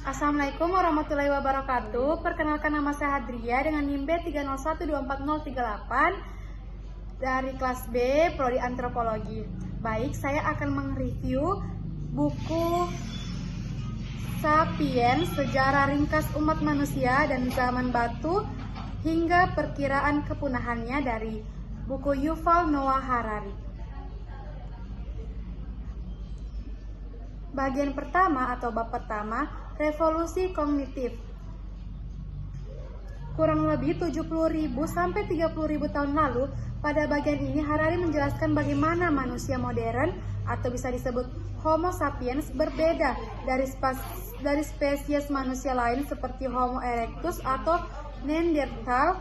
Assalamualaikum warahmatullahi wabarakatuh. Perkenalkan, nama saya Hadria dengan NIM B30124038 dari kelas B, Prodi Antropologi. Baik, saya akan mereview buku Sapiens, Sejarah Ringkas Umat Manusia dan Zaman Batu hingga Perkiraan Kepunahannya dari buku Yuval Noah Harari. Bagian pertama atau bab pertama, revolusi kognitif. Kurang lebih 70.000 sampai 30.000 tahun lalu, pada bagian ini Harari menjelaskan bagaimana manusia modern atau bisa disebut Homo sapiens berbeda dari spesies manusia lain seperti Homo erectus atau Neanderthal.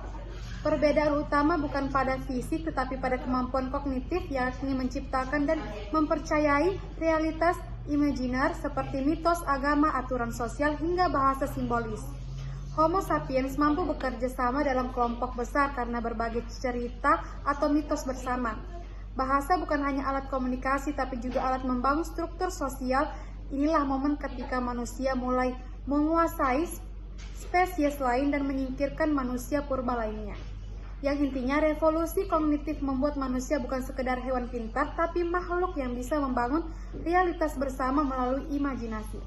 Perbedaan utama bukan pada fisik tetapi pada kemampuan kognitif, yakni menciptakan dan mempercayai realitas imajiner seperti mitos, agama, aturan sosial, hingga bahasa simbolis. Homo sapiens mampu bekerja sama dalam kelompok besar karena berbagai cerita atau mitos bersama. Bahasa bukan hanya alat komunikasi tapi juga alat membangun struktur sosial. Inilah momen ketika manusia mulai menguasai spesies lain dan menyingkirkan manusia purba lainnya. Yang intinya, revolusi kognitif membuat manusia bukan sekedar hewan pintar, tapi makhluk yang bisa membangun realitas bersama melalui imajinasi.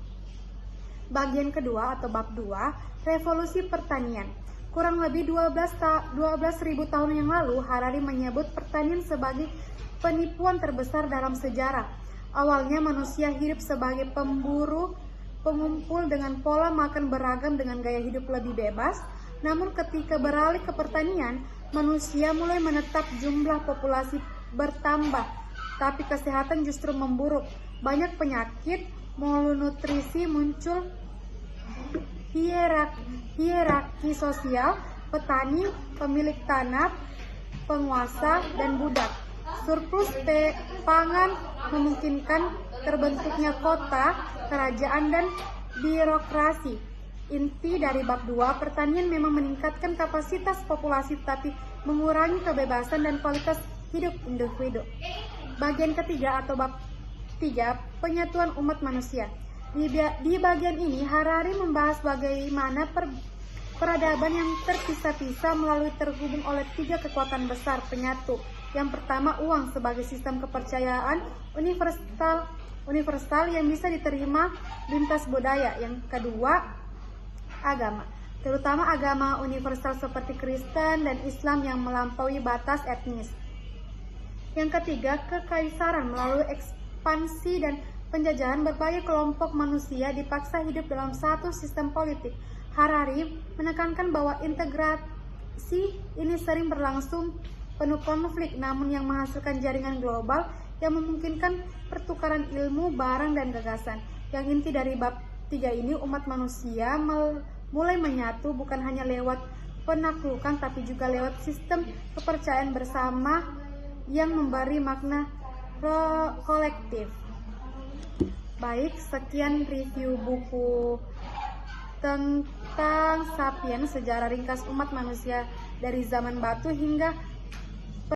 Bagian kedua atau bab 2, revolusi pertanian. Kurang lebih 12.000 tahun yang lalu, Harari menyebut pertanian sebagai penipuan terbesar dalam sejarah. Awalnya manusia hidup sebagai pemburu, pengumpul dengan pola makan beragam dengan gaya hidup lebih bebas. Namun ketika beralih ke pertanian, manusia mulai menetap, jumlah populasi bertambah, tapi kesehatan justru memburuk. Banyak penyakit, malnutrisi muncul, hierarki sosial, petani, pemilik tanah, penguasa, dan budak. Surplus pangan memungkinkan terbentuknya kota, kerajaan, dan birokrasi. Inti dari bab 2, pertanian memang meningkatkan kapasitas populasi tapi mengurangi kebebasan dan kualitas hidup individu. Bagian ketiga atau bab 3, penyatuan umat manusia. Di bagian ini Harari membahas bagaimana peradaban yang terpisah-pisah melalui terhubung oleh 3 kekuatan besar penyatu. Yang pertama, uang sebagai sistem kepercayaan universal yang bisa diterima lintas budaya. Yang kedua, agama, terutama agama universal seperti Kristen dan Islam yang melampaui batas etnis. Yang ketiga, kekaisaran. Melalui ekspansi dan penjajahan, berbagai kelompok manusia dipaksa hidup dalam satu sistem politik. Harari menekankan bahwa integrasi ini sering berlangsung penuh konflik, namun yang menghasilkan jaringan global yang memungkinkan pertukaran ilmu, barang, dan gagasan. Yang inti dari bab 3 ini, umat manusia mulai menyatu bukan hanya lewat penaklukan tapi juga lewat sistem kepercayaan bersama yang memberi makna kolektif. Baik, sekian review buku tentang Sapiens, Sejarah Ringkas Umat Manusia dari Zaman Batu hingga